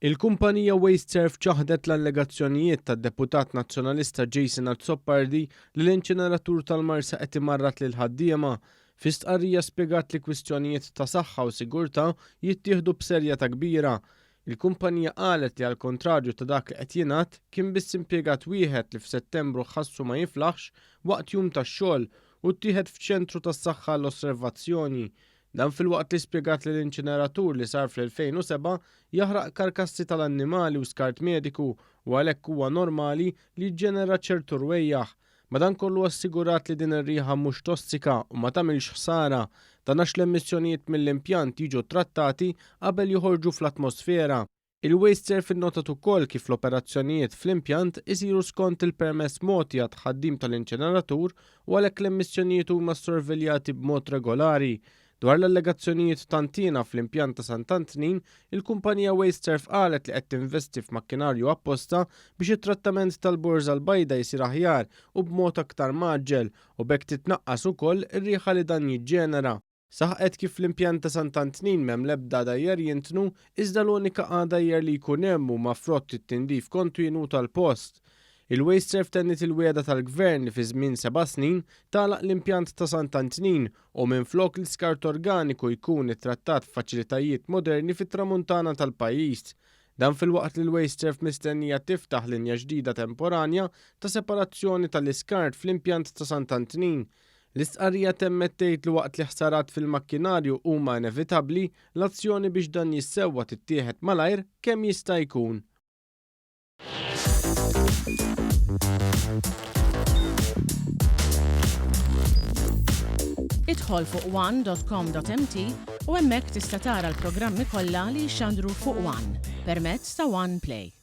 Il-kumpanija WasteServ ċaħdet l-allegazzjonijiet tad-deputat nazzjonalista Jason Azzopardi li l-inċineratur tal-Marsa qed imarrat lil ħaddiema. Fi stqarrija spjegat li kwistjonijiet ta' saħħa u sigurtà jittieħdu b'serjetà kbira. Il-kumpanija qalet li għal kontrarju ta' dak li qed jingħad kien biss impjegat wieħed li f'Settembru ħassu ma jiflaħx waqt jum tax-xogħol u ttieħed f'ċentru tas-saħħa l-osservazzjoni. Dan fil-waqt li spjegat li l-inċineratur li sar fl-2007 jaħraq karkassi tal-annimali u skart mediku u għalhekk huwa normali li jġenera ċertu rwejjaħ. Madankollu assigurat li din ir-riħa mhux tossika u ma tagħmilx ħsara dan għax l-emissjonijiet mill-impjant jiġu trattati qabel joħorġu fl-atmosfera. Il-WasteServ innotat ukoll kif l-operazzjonijiet fl-impjant isiru skont il-permess mogħtija tħaddim tal-inċineratur u għalhekk l-emissjonijiet huma ssorveljati b'mod regolari. Dwar l-allegazzjonijiet tantina fl-impjant ta' Sant'Antnin, il-kumpanija WasteServ qalet li qed tinvesti f'makkinarju apposta biex it-trattament tal-Borża l-Bajda jsir aħjar u b'mod aktar maġġel u bekk titnaqqas ukoll ir-riħa li dan jiġġenera. Saħqet kif l-impjant ta' Sant'Antnin m'hemm l-ebda dajjer jintnu iżda l-unika dajjer li jkun hemm huma frott it-tindif kontinwu tal-post. Il-WasteServ tennit il-wiegħda tal-Gvern li fi żmien 7 snin tagħlaq l-impjant ta' Sant'Antnin u minflok l-iskart organiku jkun ittrattat f'faċilitajiet moderni fit-tramuntana tal-pajjiż. Dan fil-waqt li l-WasteServ mistennija tiftaħ linja ġdida temporanja ta' separazzjoni tal-iskart fl-impjant ta' Sant'Antnin. L-istqarrija temmet tgħid li waqt li ħsarat fil-makkinarju huma inevitabbli, l-azzjoni biex dan jissewwa tittieħed malajr kemm jista' jkun. Idħol fuq one.com.mt u hemmhekk tista' tara l-programmi kollha li jxandru fuq One permezz ta' OnePlay.